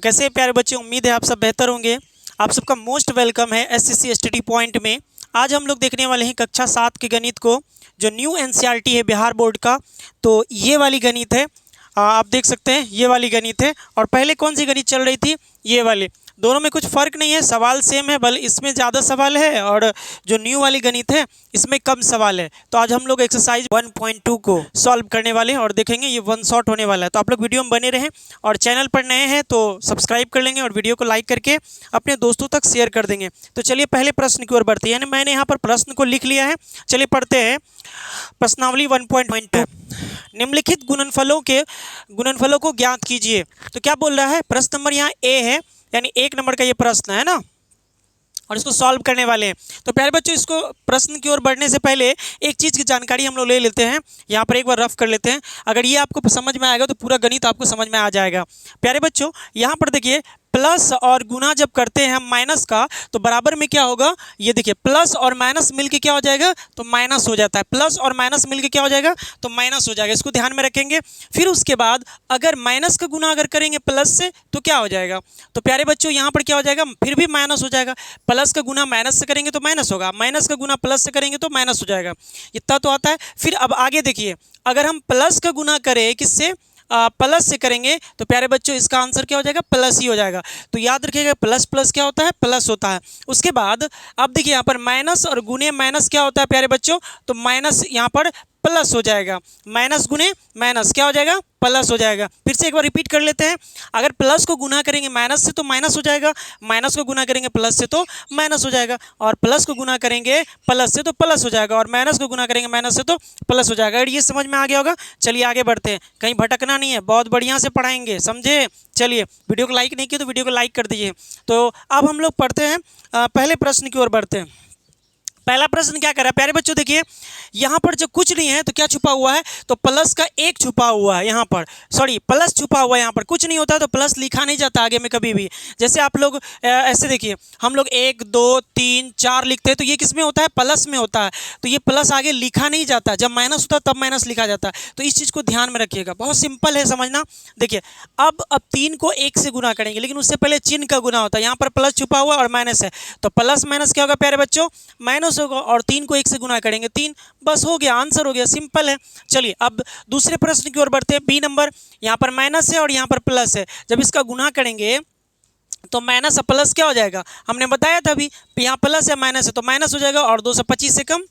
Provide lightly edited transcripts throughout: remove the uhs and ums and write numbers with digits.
कैसे प्यारे बच्चे, उम्मीद है आप सब बेहतर होंगे। आप सबका मोस्ट वेलकम है एसएससी स्टडी पॉइंट में। आज हम लोग देखने वाले हैं कक्षा 7 के गणित को, जो न्यू एनसीईआरटी है बिहार बोर्ड का। तो ये वाली गणित है, आप देख सकते हैं ये वाली गणित है। और पहले कौन सी गणित चल रही थी? ये वाली। दोनों में कुछ फ़र्क नहीं है, सवाल सेम है, बल इसमें ज़्यादा सवाल है और जो न्यू वाली गणित है इसमें कम सवाल है। तो आज हम लोग एक्सरसाइज 1.2 को सॉल्व करने वाले हैं और देखेंगे, ये वन शॉट होने वाला है। तो आप लोग वीडियो में बने रहें और चैनल पर नए हैं तो सब्सक्राइब कर लेंगे और वीडियो को लाइक करके अपने दोस्तों तक शेयर कर देंगे। तो चलिए पहले प्रश्न की ओर बढ़ते हैं, यानी मैंने यहाँ पर प्रश्न को लिख लिया है। चलिए पढ़ते हैं प्रश्नावली 1.2। निम्नलिखित गुणनफलों को ज्ञात कीजिए। तो क्या बोल रहा है? प्रश्न नंबर यहाँ ए है, यानी 1 नंबर का ये प्रश्न है ना, और इसको सॉल्व करने वाले हैं। तो प्यारे बच्चों, इसको प्रश्न की ओर बढ़ने से पहले एक चीज़ की जानकारी हम लोग ले लेते हैं। यहाँ पर एक बार रफ कर लेते हैं। अगर ये आपको समझ में आएगा तो पूरा गणित आपको समझ में आ जाएगा। प्यारे बच्चों, यहाँ पर देखिए, प्लस और गुना जब करते हैं हम माइनस का, तो बराबर में क्या होगा? ये देखिए, प्लस और माइनस मिलके क्या हो जाएगा? तो माइनस हो जाता है। प्लस और माइनस मिलके क्या हो जाएगा? तो माइनस हो जाएगा। इसको ध्यान में रखेंगे। फिर उसके बाद अगर माइनस का गुना अगर करेंगे प्लस से तो क्या हो जाएगा? तो प्यारे बच्चों, यहाँ पर क्या हो जाएगा? फिर भी माइनस हो जाएगा। प्लस का गुना माइनस से करेंगे तो माइनस होगा, माइनस का गुना प्लस से करेंगे तो माइनस हो जाएगा। इतना तो आता है। फिर अब आगे देखिए, अगर हम प्लस का गुना करें किससे? प्लस से करेंगे तो प्यारे बच्चों इसका आंसर क्या हो जाएगा? प्लस ही हो जाएगा। तो याद रखिएगा, प्लस प्लस क्या होता है? प्लस होता है। उसके बाद अब देखिए, यहाँ पर माइनस और गुने माइनस क्या होता है प्यारे बच्चों? तो माइनस यहाँ पर प्लस हो जाएगा। माइनस गुने माइनस क्या हो जाएगा? प्लस हो जाएगा। फिर से एक बार रिपीट कर लेते हैं। अगर प्लस को गुना करेंगे माइनस से तो माइनस हो जाएगा, माइनस को गुना करेंगे प्लस से तो माइनस हो जाएगा, और प्लस को गुना करेंगे प्लस से तो प्लस हो जाएगा, और माइनस को गुना करेंगे माइनस से तो प्लस हो जाएगा। अगर ये समझ में आ गया होगा, चलिए आगे बढ़ते हैं। कहीं भटकना नहीं है, बहुत बढ़िया से पढ़ाएंगे, समझे? चलिए, वीडियो को लाइक नहीं किया तो वीडियो को लाइक कर दीजिए। तो अब हम लोग पढ़ते हैं, पहले प्रश्न की ओर बढ़ते हैं। पहला प्रश्न क्या कर रहा है प्यारे बच्चों? देखिए, यहाँ पर जो कुछ नहीं है तो क्या छुपा हुआ है? तो प्लस का 1 छुपा हुआ है यहाँ पर, सॉरी प्लस छुपा हुआ है यहाँ पर। कुछ नहीं होता है तो प्लस लिखा नहीं जाता आगे में कभी भी। जैसे आप लोग ऐसे देखिए, हम लोग 1 2 3 4 लिखते हैं तो ये किस में होता है? प्लस में होता है। तो ये प्लस आगे लिखा नहीं जाता, जब माइनस होता है तब माइनस लिखा जाता है। तो इस चीज़ को ध्यान में रखिएगा, बहुत सिंपल है समझना। देखिए, अब 3 को 1 से गुना करेंगे, लेकिन उससे पहले चिन्ह का गुना होता है। यहाँ पर प्लस छुपा हुआ और माइनस है, तो प्लस माइनस क्या होगा प्यारे बच्चों? माइनस होगा। और 3 को 1 से गुना करेंगे 3, बस हो गया, आंसर हो गया, सिंपल है। चलिए अब दूसरे प्रश्न की ओर बढ़ते हैं। बी नंबर, यहाँ पर माइनस है और यहाँ पर प्लस है। जब इसका गुना करेंगे तो माइनस और प्लस क्या हो जाएगा? हमने बताया था अभी, यहाँ प्लस है माइनस है तो माइनस हो जाएगा, और 225 से कम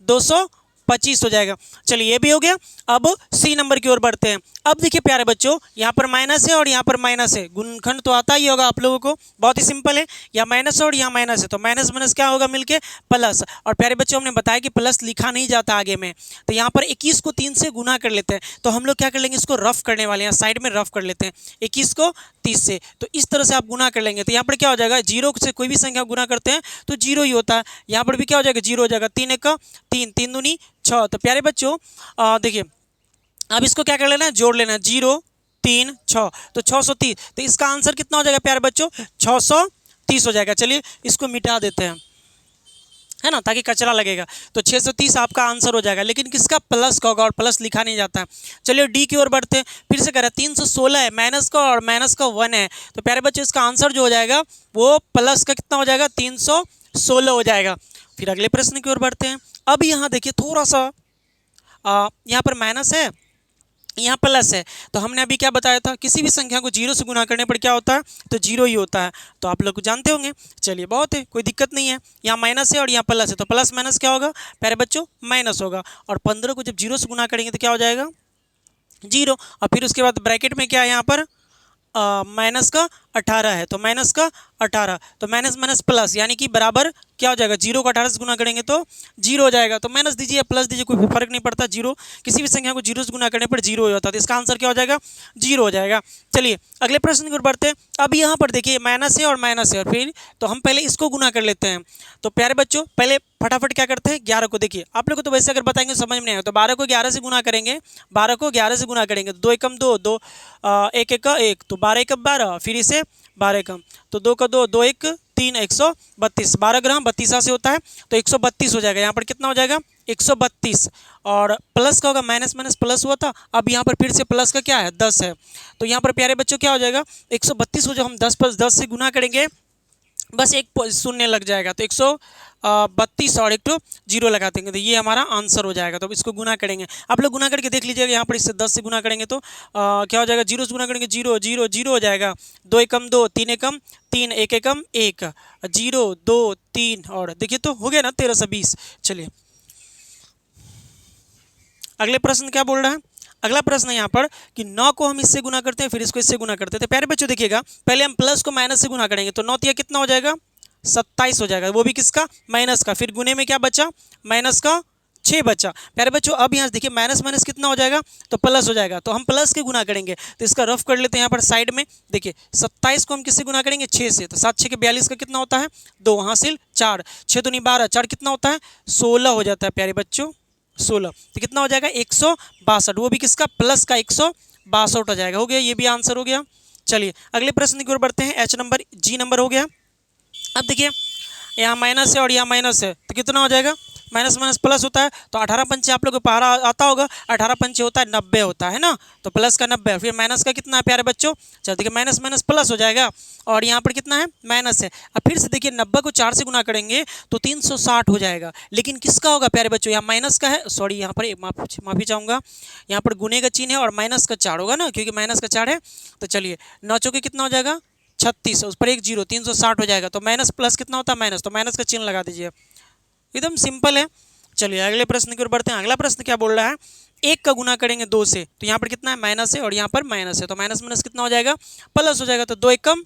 225 हो जाएगा। चलिए ये भी हो गया। अब सी नंबर की ओर बढ़ते हैं। अब देखिए प्यारे बच्चों, यहाँ पर माइनस है और यहाँ पर माइनस है, गुणनखंड तो आता ही होगा आप लोगों को, बहुत ही सिंपल है। यहाँ माइनस है और यहाँ माइनस है, तो माइनस माइनस क्या होगा मिलके? प्लस। और प्यारे बच्चों, हमने बताया कि प्लस लिखा नहीं जाता आगे में। तो यहाँ पर 21 को 3 से गुना कर लेते हैं, तो हम लोग क्या कर लेंगे? इसको रफ करने वाले हैं, साइड में रफ कर लेते हैं 21 को 30 से। तो इस तरह से आप गुना कर लेंगे। तो यहाँ पर क्या हो जाएगा? 0 से कोई भी संख्या गुना करते हैं तो 0 ही होता है। यहाँ पर भी क्या हो जाएगा? 0 हो जाएगा। 3 1 3, 3 दूनी 6। तो प्यारे बच्चों देखिए, अब इसको क्या कर लेना है? जोड़ लेना है, 0 3 6, तो 630। तो इसका आंसर कितना हो जाएगा प्यारे बच्चों? 630 हो जाएगा। चलिए इसको मिटा देते हैं, है ना, ताकि कचरा लगेगा। तो 630 आपका आंसर हो जाएगा, लेकिन किसका? प्लस का होगा, और प्लस लिखा नहीं जाता है। चलिए डी की ओर बढ़ते हैं। फिर से कह रहा है 316 है, माइनस का और माइनस का 1 है। तो प्यारे बच्चों, इसका आंसर जो हो जाएगा वो प्लस का कितना हो जाएगा? 316 हो जाएगा। फिर अगले प्रश्न की ओर बढ़ते हैं। अब यहाँ देखिए, थोड़ा सा यहाँ पर माइनस है, यहाँ प्लस है। तो हमने अभी क्या बताया था? किसी भी संख्या को 0 से गुना करने पर क्या होता है? तो 0 ही होता है। तो आप लोग को जानते होंगे। चलिए बहुत है, कोई दिक्कत नहीं है। यहाँ माइनस है और यहाँ प्लस है, तो प्लस माइनस क्या होगा प्यारे बच्चों? माइनस होगा। और 15 को जब 0 से गुना करेंगे तो क्या हो जाएगा? 0। और फिर उसके बाद ब्रैकेट में क्या है यहाँ पर? माइनस का 18 है, तो माइनस का 18, तो माइनस माइनस प्लस, यानी कि बराबर क्या हो जाएगा? 0 को 18 से गुना करेंगे तो 0 हो जाएगा। तो माइनस दीजिए या प्लस दीजिए, कोई फर्क नहीं पड़ता। 0 किसी भी संख्या को 0 से गुना करने पर 0 हो जाता है, तो इसका आंसर क्या हो जाएगा? 0 हो जाएगा। चलिए अगले प्रश्न की ओर बढ़ते हैं। अब यहाँ पर देखिए, माइनस है और माइनस है, और फिर तो हम पहले इसको गुना कर लेते हैं। तो प्यारे बच्चों, पहले फटाफट क्या करते हैं? 11 को देखिए, आप लोग को तो वैसे अगर बताएंगे समझ में नहीं आएगा। तो 12 को 11 से गुना करेंगे, 12 को 11 से गुना करेंगे, 2 एकम 2, 1 1 1, तो 12 एकम 12, फिर इसे 12 एकम, तो 2 का 2, 2 1 3 132, 12 ग्राम 32 से होता है तो 132 हो जाएगा। यहाँ पर कितना हो जाएगा 132, और प्लस का होगा माइनस माइनस प्लस हुआ था, अब यहाँ पर फिर से प्लस का क्या है 10 है, तो यहाँ पर प्यारे बच्चों क्या हो जाएगा 132 हो, जो हम 10 + 10 से गुना करेंगे बस एक शून्य लग जाएगा, तो 132 और एक तो जीरो लगा देंगे, तो ये हमारा आंसर हो जाएगा। तो इसको गुना करेंगे, आप लोग गुना करके देख लीजिएगा। यहाँ पर इससे 10 से गुना करेंगे तो क्या हो जाएगा, जीरो से गुना करेंगे 0 0 0 हो जाएगा, 2 एकम 2, 3 एकम 3, 1 एकम 1, 0 2 3, और देखिए तो हो गया ना 1320। चलिए अगले प्रश्न क्या बोल रहा है, अगला प्रश्न है यहाँ पर कि 9 को हम इससे गुना करते हैं, फिर इसको इससे गुना करते हैं। तो प्यारे बच्चों देखिएगा, पहले हम प्लस को माइनस से गुना करेंगे तो 9 तिया कितना हो जाएगा 27 हो जाएगा, वो भी किसका माइनस का, फिर गुने में क्या बचा माइनस का 6 बचा। प्यारे बच्चों अब यहाँ देखिए माइनस माइनस कितना हो जाएगा तो प्लस हो जाएगा, तो हम प्लस के गुना करेंगे, तो इसका रफ कर लेते हैं यहाँ पर साइड में। देखिए 27 को हम किससे गुना करेंगे 6 से, तो 7 6 के 42 का कितना होता है 2, हासिल 4, 6 दूनी 12, 4 कितना होता है 16 हो जाता है प्यारे बच्चों 16, तो कितना हो जाएगा 162, वो भी किसका प्लस का 162 हो जाएगा। हो गया, ये भी आंसर हो गया। चलिए अगले प्रश्न की ओर बढ़ते हैं, H नंबर G नंबर हो गया। अब देखिए यहाँ माइनस है और यहाँ माइनस है, तो कितना हो जाएगा माइनस माइनस प्लस होता है, तो 18 पंचे आप लोगों को पहाड़ा आता होगा, 18 पंचे होता है 90 होता है ना, तो प्लस का 90, फिर माइनस का कितना है प्यारे बच्चों, चल देखिए माइनस माइनस प्लस हो जाएगा, और यहाँ पर कितना है माइनस है। अब फिर से देखिए 90 को 4 से गुना करेंगे तो 360 हो जाएगा, लेकिन किसका होगा प्यारे बच्चों, यहाँ माइनस का है, सॉरी यहाँ पर माफ़ी चाहूँगा, यहाँ पर गुने का चिन्ह है और माइनस का 4 होगा ना, क्योंकि माइनस का 4 है। तो चलिए 9 चौके कितना हो जाएगा 36, उस पर एक जीरो 360 हो जाएगा, तो माइनस प्लस कितना होता है माइनस, तो माइनस का चिन्ह लगा दीजिए, एकदम सिंपल है। चलिए अगले प्रश्न की ओर बढ़ते हैं। अगला प्रश्न क्या बोल रहा है, 1 का गुना करेंगे 2 से, तो यहाँ पर कितना है माइनस है और यहाँ पर माइनस है, तो माइनस माइनस कितना हो जाएगा प्लस हो जाएगा, तो 2 एकम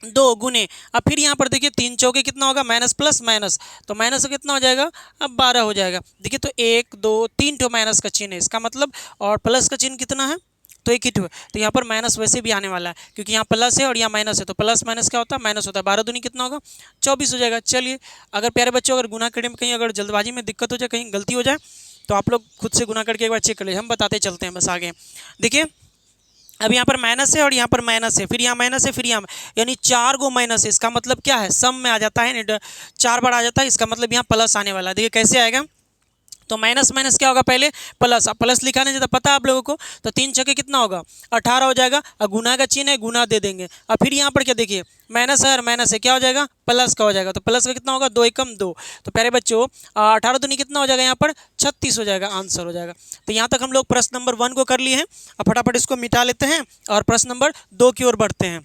2 गुने, अब फिर यहाँ पर देखिए 3 चौके कितना होगा माइनस प्लस माइनस, तो माइनस का कितना हो जाएगा अब 12 हो जाएगा। देखिए तो 1 2 3 तो माइनस का चिन्ह है इसका मतलब, और प्लस का चिन्ह कितना है तो एक ही है, तो यहाँ पर माइनस वैसे भी आने वाला है क्योंकि यहाँ प्लस है और यहाँ माइनस है, तो प्लस माइनस क्या होता है माइनस होता है, 12 दूनी कितना होगा 24 हो जाएगा। चलिए अगर प्यारे बच्चों अगर गुना करने में कहीं अगर जल्दबाजी में दिक्कत हो जाए, कहीं गलती हो जाए, तो आप लोग खुद से गुना करके एक बार चेक कर लीजिए, हम बताते चलते हैं बस आगे। देखिए अब यहाँ पर माइनस है और यहाँ पर माइनस है, फिर यहाँ माइनस है, फिर यहाँ यानी 4 गो माइनस है, इसका मतलब क्या है सम में आ जाता है, 4 बार आ जाता है, इसका मतलब यहाँ प्लस आने वाला है। देखिए कैसे आएगा, तो माइनस माइनस क्या होगा पहले प्लस, अब प्लस लिखा नहीं जाता पता है आप लोगों को, तो 3 छक्के कितना होगा 18 हो जाएगा, और गुना का चिन्ह है गुना दे देंगे, और फिर यहाँ पर क्या देखिए माइनस है और माइनस है क्या हो जाएगा प्लस का हो जाएगा, तो प्लस का कितना होगा 2 एकम 2, तो प्यारे बच्चों 18 दूनी कितना हो जाएगा यहाँ पर 36 हो जाएगा, आंसर हो जाएगा। तो यहाँ तक हम लोग प्रश्न नंबर 1 को कर लिए हैं, अब फटाफट इसको मिटा लेते हैं और प्रश्न नंबर 2 की ओर बढ़ते हैं।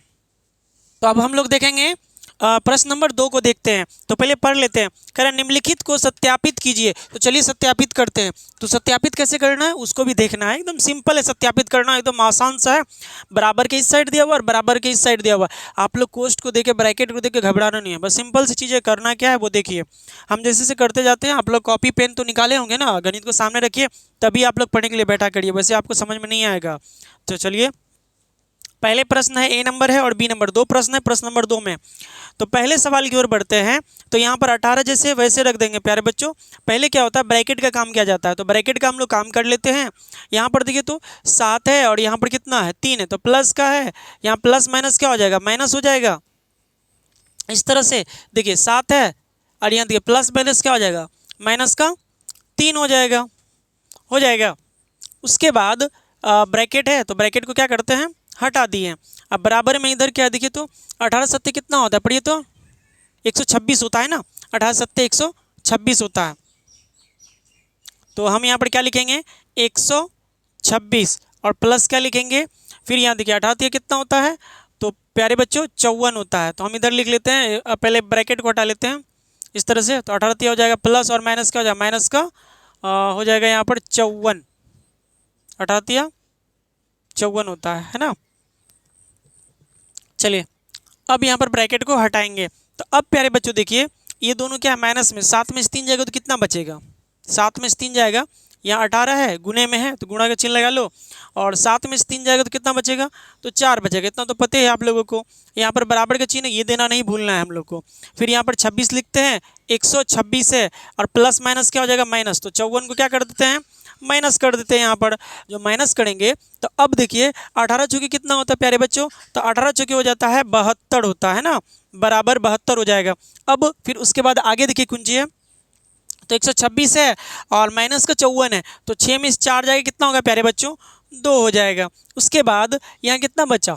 तो अब हम लोग देखेंगे प्रश्न नंबर 2 को देखते हैं, तो पहले पढ़ लेते हैं। कह रहे निम्नलिखित को सत्यापित कीजिए, तो चलिए सत्यापित करते हैं। तो सत्यापित कैसे करना है उसको भी देखना है, एकदम सिंपल है सत्यापित करना, एकदम आसान सा है। बराबर के इस साइड दिया हुआ और बराबर के इस साइड दिया हुआ, आप लोग कोष्ट को देखे ब्रैकेट को देखे घबराना नहीं है, बस सिंपल सी चीज़ें करना क्या है वो देखिए, हम जैसे से करते जाते हैं। आप लोग कॉपी पेन तो निकाले होंगे ना, गणित को सामने रखिए तभी आप लोग पढ़ने के लिए बैठा करिए, वैसे आपको समझ में नहीं आएगा। तो चलिए पहले प्रश्न है A नंबर है और B नंबर, 2 प्रश्न है प्रश्न नंबर 2 में। तो पहले सवाल की ओर बढ़ते हैं, तो यहाँ पर 18 जैसे वैसे रख देंगे प्यारे बच्चों। पहले क्या होता है ब्रैकेट का काम किया जाता है, तो ब्रैकेट का हम लोग काम कर लेते हैं। यहाँ पर देखिए तो 7 है और यहाँ पर कितना है 3 है, तो प्लस का है, यहाँ प्लस माइनस क्या हो जाएगा माइनस हो जाएगा। इस तरह से देखिए 7 है और यहाँ देखिए प्लस माइनस क्या हो जाएगा माइनस का 3 हो जाएगा। उसके बाद ब्रैकेट है, तो ब्रैकेट को क्या करते हैं हटा दिए। अब बराबर में इधर क्या देखिए तो 18 सत्ते कितना होता है पढ़िए तो 126 होता है ना, 18 सत्ते 126 होता है। तो हम यहाँ पर क्या लिखेंगे 126 और प्लस क्या लिखेंगे, फिर यहाँ देखिए 18 कितना होता है तो प्यारे बच्चों 54 होता है। तो हम इधर लिख लेते हैं, पहले ब्रैकेट को हटा लेते हैं इस तरह से, तो 18 हो जाएगा प्लस और माइनस क्या हो जाएगा माइनस का हो जाएगा यहाँ पर 54, 18 54 होता है ना। चलिए अब यहाँ पर ब्रैकेट को हटाएंगे, तो अब प्यारे बच्चों देखिए ये दोनों क्या है माइनस में, 7 में से 3 जाएगा तो कितना बचेगा 7 में से 3 जाएगा, यहाँ 18 है गुने में है तो गुणा का चिन्ह लगा लो, और 7 में से 3 जाएगा तो कितना बचेगा तो 4 बचेगा, इतना तो पता है आप लोगों को। यहाँ पर बराबर का चिन्ह ये देना नहीं भूलना है हम लोग को। फिर यहाँ पर 26 लिखते हैं, 126 है और प्लस माइनस क्या हो जाएगा माइनस, तो 54 को क्या कर देते हैं माइनस कर देते हैं यहाँ पर। जो माइनस करेंगे तो अब देखिए 18 चौके कितना होता है प्यारे बच्चों, तो 18 चौके हो जाता है 72 होता है ना, बराबर 72 हो जाएगा। अब फिर उसके बाद आगे देखिए कुंजी है, तो 126 है और माइनस का 54 है, तो 6 में से 4 जाएगा, कितना होगा प्यारे बच्चों, 2 हो जाएगा। उसके बाद यहाँ कितना बचा,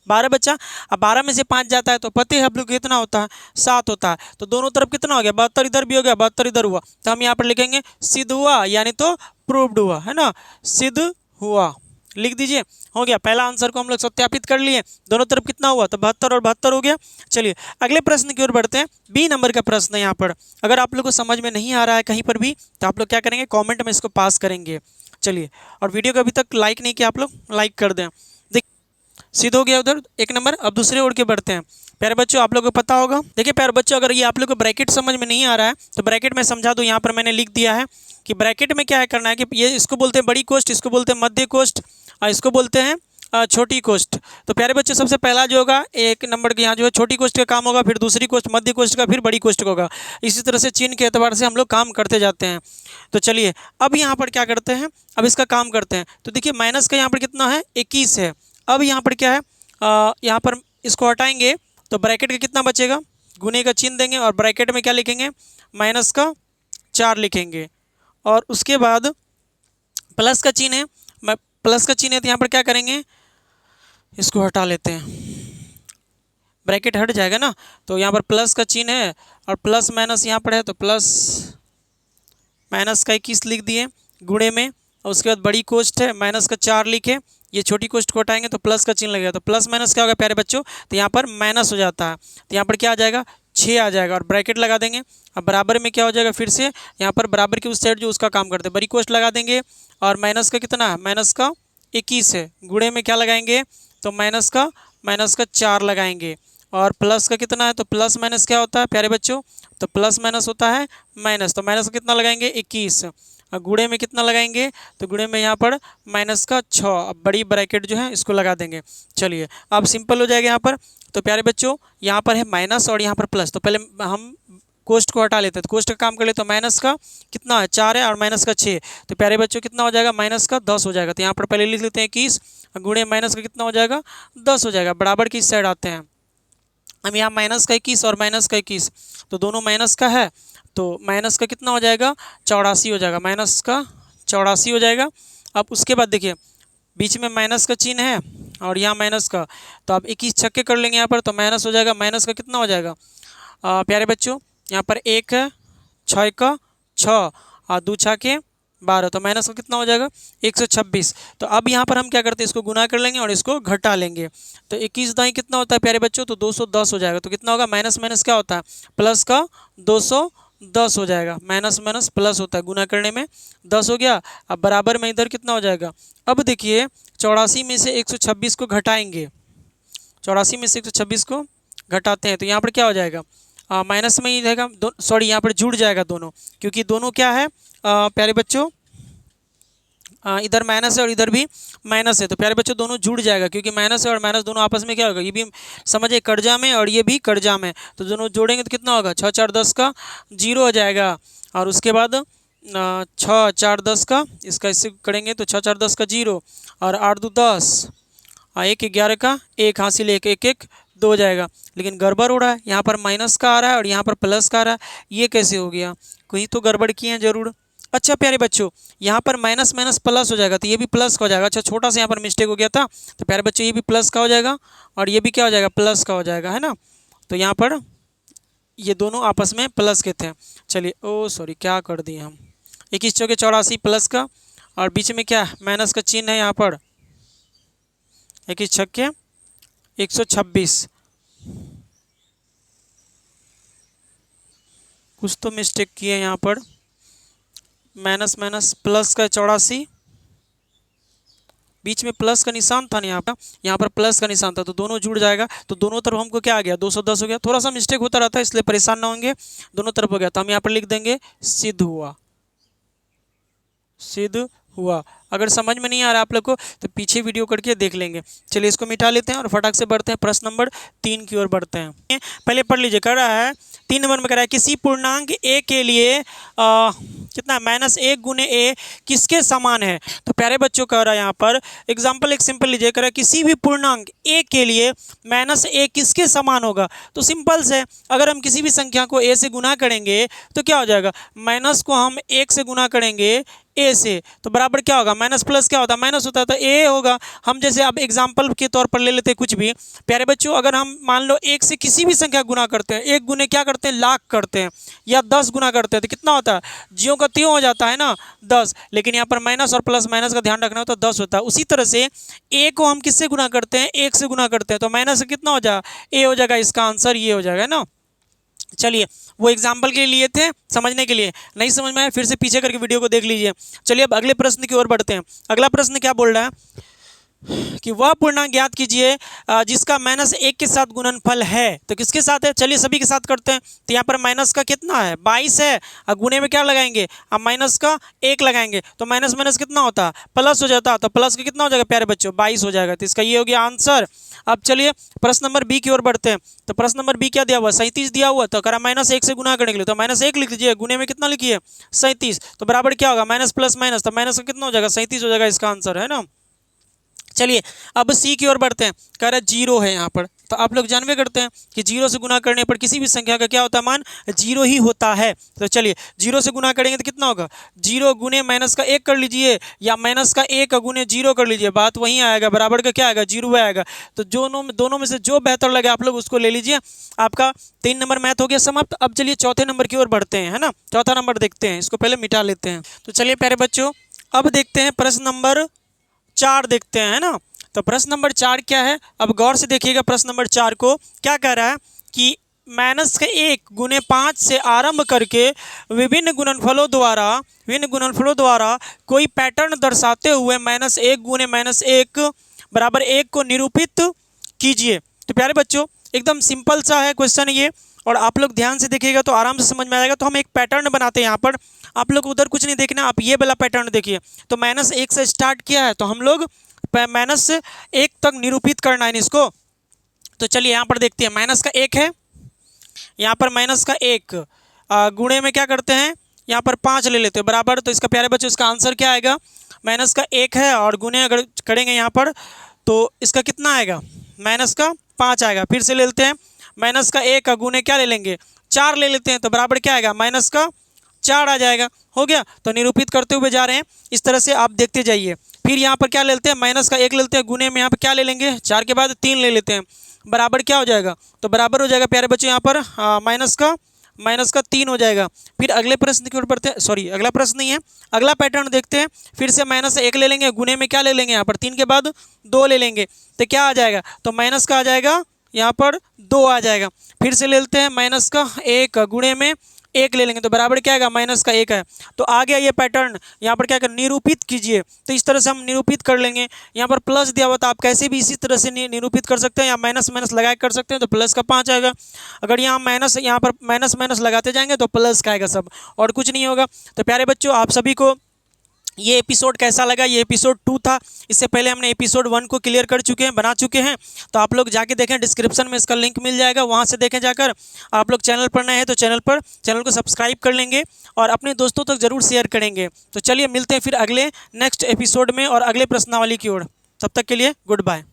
12 बचा। अब 12 में से 5 जाता है तो पते हम लोग कितना होता है, 7 होता है। तो दोनों तरफ कितना हो गया, 72 इधर भी हो गया, 72 इधर हुआ, तो हम यहाँ पर लिखेंगे सिद्ध हुआ, यानी तो प्रूव्ड हुआ, है ना, सिद्ध हुआ, लिख दीजिए। हो गया, पहला आंसर को हम लोग सत्यापित कर लिए, दोनों तरफ कितना हुआ, तो 72 और 72 हो गया। चलिए अगले प्रश्न की ओर बढ़ते हैं। बी नंबर का प्रश्न है यहाँ पर। अगर आप लोग को समझ में नहीं आ रहा है कहीं पर भी, तो आप लोग क्या करेंगे, कॉमेंट में इसको पास करेंगे। चलिए, और वीडियो को अभी तक लाइक नहीं किया आप लोग, लाइक कर दें। सिद्ध हो गया उधर एक नंबर। अब दूसरे ओर के बढ़ते हैं। प्यारे बच्चों आप लोगों को पता होगा, देखिए प्यारे बच्चों, अगर ये आप लोग को ब्रैकेट समझ में नहीं आ रहा है तो ब्रैकेट में समझा दूँ। यहाँ पर मैंने लिख दिया है कि ब्रैकेट में क्या है करना है कि ये इसको बोलते हैं बड़ी कोष्ठ, इसको बोलते हैं मध्य कोष्ठ और इसको बोलते हैं छोटी कोष्ठ। तो प्यारे बच्चों सबसे पहला जो होगा एक नंबर के यहाँ जो है छोटी कोष्ठ का काम होगा, फिर दूसरी कोष्ठ मध्य कोष्ठ का, फिर बड़ी कोष्ठ का होगा। इसी तरह से चिन्ह के एतबार से हम लोग काम करते जाते हैं। तो चलिए अब यहाँ पर क्या करते हैं, अब इसका काम करते हैं। तो देखिए माइनस का यहाँ पर कितना है, 21 है। अब यहाँ पर क्या है, यहाँ पर इसको हटाएंगे तो ब्रैकेट का कितना बचेगा, गुने का चिन्ह देंगे और ब्रैकेट में क्या लिखेंगे, माइनस का 4 लिखेंगे। और उसके बाद प्लस का चिन्ह है, प्लस का चिन्ह है तो यहाँ पर क्या करेंगे, इसको हटा लेते हैं, ब्रैकेट हट जाएगा ना। तो यहाँ पर प्लस का चिन्ह है और प्लस माइनस यहाँ पर है, तो प्लस माइनस का 21 लिख दिए गुणे में। और उसके बाद बड़ी कोष्ठ है, माइनस का 4 लिखे, ये छोटी कोष्ठ को हटाएंगे तो प्लस का चिन्ह लगेगा। तो प्लस माइनस क्या होगा प्यारे बच्चों, तो यहाँ पर माइनस हो जाता है, तो यहाँ पर क्या आ जाएगा, 6 आ जाएगा और ब्रैकेट लगा देंगे। अब बराबर में क्या हो जाएगा, फिर से यहाँ पर बराबर की उस साइड जो उसका काम करते हैं बड़ी कोष्ठ लगा देंगे। और माइनस का कितना है, माइनस का 21 है, गुणे में क्या लगाएंगे, तो माइनस का 4 लगाएंगे। और प्लस का कितना है, तो प्लस माइनस क्या होता है प्यारे बच्चों, तो प्लस माइनस होता है माइनस, तो माइनस का कितना लगाएंगे, 21। और गुणे में कितना लगाएंगे, तो गुणे में यहाँ पर माइनस का 6। अब बड़ी ब्रैकेट जो है इसको लगा देंगे। चलिए अब सिंपल हो जाएगा यहाँ पर। तो प्यारे बच्चों यहाँ पर है माइनस और यहाँ पर प्लस, तो पहले हम कोष्ठ को हटा लेते हैं, तो कोष्ठ का काम कर लेते हैं। तो माइनस का कितना है, 4 है और माइनस का 6, तो प्यारे बच्चों कितना हो जाएगा, माइनस का 10 हो जाएगा। तो यहाँ पर पहले लिख लेते हैं 21, गुणे माइनस का कितना हो जाएगा, 10 हो जाएगा। बराबर की इस साइड आते हैं हम, यहाँ माइनस का 21 और माइनस का 21, तो दोनों माइनस का है, तो माइनस का कितना हो जाएगा, 84 हो जाएगा, माइनस का 84 हो जाएगा। अब उसके बाद देखिए बीच में माइनस का चिन्ह है और यहाँ माइनस का, तो आप 21 छक्के कर लेंगे यहाँ पर, तो माइनस हो जाएगा, माइनस का कितना हो जाएगा प्यारे बच्चों, यहाँ पर 1 है, 6 का 6 और 2 छक्के 12, तो माइनस का कितना हो जाएगा, 126। तो अब यहाँ पर हम क्या करते हैं, इसको गुना कर लेंगे और इसको घटा लेंगे। तो 21 दाई कितना होता है प्यारे बच्चों, तो 210 हो जाएगा। तो कितना होगा, माइनस माइनस क्या होता है, प्लस का 210 हो जाएगा। माइनस माइनस प्लस होता है, गुना करने में 10 हो गया। अब बराबर में इधर कितना हो जाएगा, अब देखिए 84 में से 126 को घटाएंगे, 84 में से 126 को घटाते हैं तो यहाँ पर क्या हो जाएगा, माइनस में ही रहेगा, सॉरी यहाँ पर जुड़ जाएगा दोनों, क्योंकि दोनों क्या है प्यारे बच्चों, इधर माइनस है और इधर भी माइनस है, तो प्यारे बच्चों दोनों जुड़ जाएगा, क्योंकि माइनस है और माइनस दोनों आपस में क्या होगा, ये भी समझिए कर्जा में और ये भी कर्जा में, तो दोनों जोड़ेंगे तो कितना होगा, 6 4 10 का 0 हो जाएगा। और उसके बाद 6 4 10 का, इसका इससे करेंगे तो 6 4 10 का 0 और 8 2 10, 1 11 का 1 हासिल 1 1 1 2 हो जाएगा। लेकिन गड़बड़ हो रहा है, यहाँ पर माइनस का आ रहा है और यहाँ पर प्लस का आ रहा है, ये कैसे हो गया, कहीं तो गड़बड़ किए हैं जरूर। अच्छा प्यारे बच्चों यहाँ पर माइनस माइनस प्लस हो जाएगा, तो ये भी प्लस का हो जाएगा। अच्छा छोटा सा यहाँ पर मिस्टेक हो गया था, तो प्यारे बच्चों ये भी प्लस का हो जाएगा और ये भी क्या हो जाएगा, प्लस का हो जाएगा, है ना। तो यहाँ पर ये दोनों आपस में प्लस के थे। चलिए ओ सॉरी क्या कर दिए हम, 21 चौके 84 प्लस का और बीच में क्या माइनस का चिन्ह है, यहाँ पर 21 छक्के 126, कुछ तो मिस्टेक किए यहाँ पर, माइनस माइनस प्लस का 84, बीच में प्लस का निशान था ना, यहाँ पर प्लस का निशान था, तो दोनों जुड़ जाएगा। तो दोनों तरफ हमको क्या आ गया, 210 हो गया। थोड़ा सा मिस्टेक होता रहता है इसलिए परेशान ना होंगे, दोनों तरफ हो गया। तो हम यहाँ पर लिख देंगे सिद्ध हुआ, सिद्ध हुआ। अगर समझ में नहीं आ रहा आप लोग को तो पीछे वीडियो करके देख लेंगे। चलिए इसको मिटा लेते हैं और फटाक से बढ़ते हैं, प्रश्न नंबर 3 की ओर बढ़ते हैं। पहले पढ़ लीजिए, कह रहा है 3 नंबर में कह रहा है किसी पूर्णांक a के लिए कितना -1 गुने a किसके समान है। तो प्यारे बच्चों कह रहा है यहाँ पर एग्जाम्पल एक सिंपल लीजिए, कह रहा है किसी भी पूर्णांक a के लिए -a किसके समान होगा। तो सिंपल से अगर हम किसी भी संख्या को a से गुना करेंगे तो क्या हो जाएगा, माइनस को हम 1 से गुना करेंगे ए से तो बराबर क्या होगा, माइनस प्लस क्या होता है, माइनस होता है तो ए होगा। हम जैसे अब एग्जाम्पल के तौर पर ले लेते हैं कुछ भी। प्यारे बच्चों अगर हम मान लो 1 से किसी भी संख्या गुना करते हैं, 1 गुने क्या करते हैं, लाख करते हैं, या 10 गुना करते हैं तो कितना होता है, ज्यों का त्यों हो जाता है ना 10। लेकिन यहाँ पर माइनस और प्लस माइनस का ध्यान रखना हो तो 10 होता है। उसी तरह से ए को हम किससे गुना करते हैं, 1 से गुना करते हैं तो माइनस कितना हो जाएगा, ए हो जाएगा। इसका आंसर ये हो जाएगा ना। चलिए वो एग्जाम्पल के लिए थे, समझने के लिए, नहीं समझ में आया फिर से पीछे करके वीडियो को देख लीजिए। चलिए अब अगले प्रश्न की ओर बढ़ते हैं। अगला प्रश्न क्या बोल रहा है कि वह पूर्णांक ज्ञात कीजिए जिसका -1 के साथ गुणनफल है। तो किसके साथ है, चलिए सभी के साथ करते हैं। तो यहाँ पर माइनस का कितना है, 22 है, और गुणे में क्या लगाएंगे, अब माइनस का 1 लगाएंगे तो माइनस माइनस कितना होता, प्लस हो जाता। तो प्लस का कितना हो जाएगा प्यारे बच्चों, 22 हो जाएगा। तो इसका ये हो गया आंसर। अब चलिए प्रश्न नंबर बी की ओर बढ़ते हैं। तो प्रश्न नंबर बी क्या दिया हुआ, 37 दिया हुआ। तो करा -1 से गुना करने के लिए तो -1 लिख लीजिए, गुणे में कितना लिखिए 37। तो बराबर क्या होगा, माइनस प्लस माइनस, तो माइनस का कितना हो जाएगा 37 हो जाएगा, इसका आंसर है ना। चलिए अब सी की ओर बढ़ते हैं। कह रहा है 0 है यहाँ पर। तो आप लोग जानवे करते हैं कि 0 से गुना करने पर किसी भी संख्या का क्या होता है, मान 0 ही होता है। तो चलिए 0 से गुना करेंगे तो कितना होगा, 0 गुने माइनस का 1 कर लीजिए, या माइनस का 1 गुने 0 कर लीजिए, बात वहीं आएगा, बराबर का क्या आएगा, 0 आएगा। तो दोनों में से जो बेहतर लगे आप लोग उसको ले लीजिए। आपका 3 नंबर मैथ हो गया समाप्त। अब चलिए चौथे नंबर की ओर बढ़ते हैं, है ना। चौथा नंबर देखते हैं, इसको पहले मिटा लेते हैं। तो चलिए प्यारे बच्चों अब देखते हैं प्रश्न नंबर 4 देखते हैं, है ना। तो प्रश्न नंबर 4 क्या है, अब गौर से देखिएगा। प्रश्न नंबर 4 को क्या कह रहा है कि -1 गुने 5 से आरंभ करके विभिन्न गुणनफलों द्वारा कोई पैटर्न दर्शाते हुए -1 गुने -1 बराबर 1 को निरूपित कीजिए। तो प्यारे बच्चों एकदम सिंपल सा है क्वेश्चन ये, और आप लोग ध्यान से देखिएगा तो आराम से समझ में आएगा। तो हम एक पैटर्न बनाते हैं यहाँ पर, आप लोग उधर कुछ नहीं देखना, आप ये वाला पैटर्न देखिए। तो -1 से स्टार्ट किया है तो हम लोग -1 तक निरूपित करना है इसको। तो चलिए यहाँ पर देखते हैं, माइनस का 1 है, यहाँ पर माइनस का 1 गुणे में क्या करते हैं, यहाँ पर 5 ले लेते हैं बराबर। तो इसका प्यारे बच्चों इसका आंसर क्या आएगा, माइनस का 1 है और गुणे अगर करेंगे यहाँ पर तो इसका कितना आएगा, माइनस का 5 आएगा। फिर से ले लेते हैं, माइनस का 1 गुणे क्या ले लेंगे, 4 ले लेते हैं तो बराबर क्या आएगा, माइनस का 4 आ जाएगा। हो गया, तो निरूपित करते हुए जा रहे हैं, इस तरह से आप देखते जाइए। फिर यहाँ पर क्या लेते हैं, माइनस का 1 लेते हैं, गुने में यहाँ पर क्या ले लेंगे, 4 के बाद 3 ले लेते हैं, बराबर क्या हो जाएगा, तो बराबर हो जाएगा प्यारे बच्चों यहाँ पर माइनस का 3 हो जाएगा। फिर अगले प्रश्न की ओर बढ़ते हैं, सॉरी अगला प्रश्न नहीं है, अगला पैटर्न देखते हैं। फिर से -1 ले लेंगे, गुने में क्या ले लेंगे, यहाँ पर 3 के बाद 2 ले लेंगे तो क्या आ जाएगा, तो माइनस का आ जाएगा यहाँ पर 2 आ जाएगा। फिर से ले लेते हैं, माइनस का 1 गुणे में 1 ले लेंगे तो बराबर क्या आएगा, माइनस का 1 है। तो आ गया ये पैटर्न, यहाँ पर क्या कर निरूपित कीजिए। तो इस तरह से हम निरूपित कर लेंगे। यहाँ पर प्लस दिया हुआ तो आप कैसे भी इसी तरह से निरूपित कर सकते हैं, या माइनस माइनस लगा कर सकते हैं तो प्लस का 5 आएगा। अगर यहाँ यहाँ पर माइनस माइनस लगाते जाएंगे तो प्लस का आएगा सब, और कुछ नहीं होगा। तो प्यारे बच्चों आप सभी को ये एपिसोड कैसा लगा, ये एपिसोड 2 था। इससे पहले हमने एपिसोड 1 को क्लियर कर चुके हैं, बना चुके हैं। तो आप लोग जाके देखें, डिस्क्रिप्शन में इसका लिंक मिल जाएगा, वहाँ से देखें जाकर। आप लोग चैनल पर नए हैं तो चैनल को सब्सक्राइब कर लेंगे और अपने दोस्तों तक ज़रूर शेयर करेंगे। तो चलिए मिलते हैं फिर अगले नेक्स्ट एपिसोड में और अगले प्रश्नावली की ओर। तब तक के लिए गुड बाय।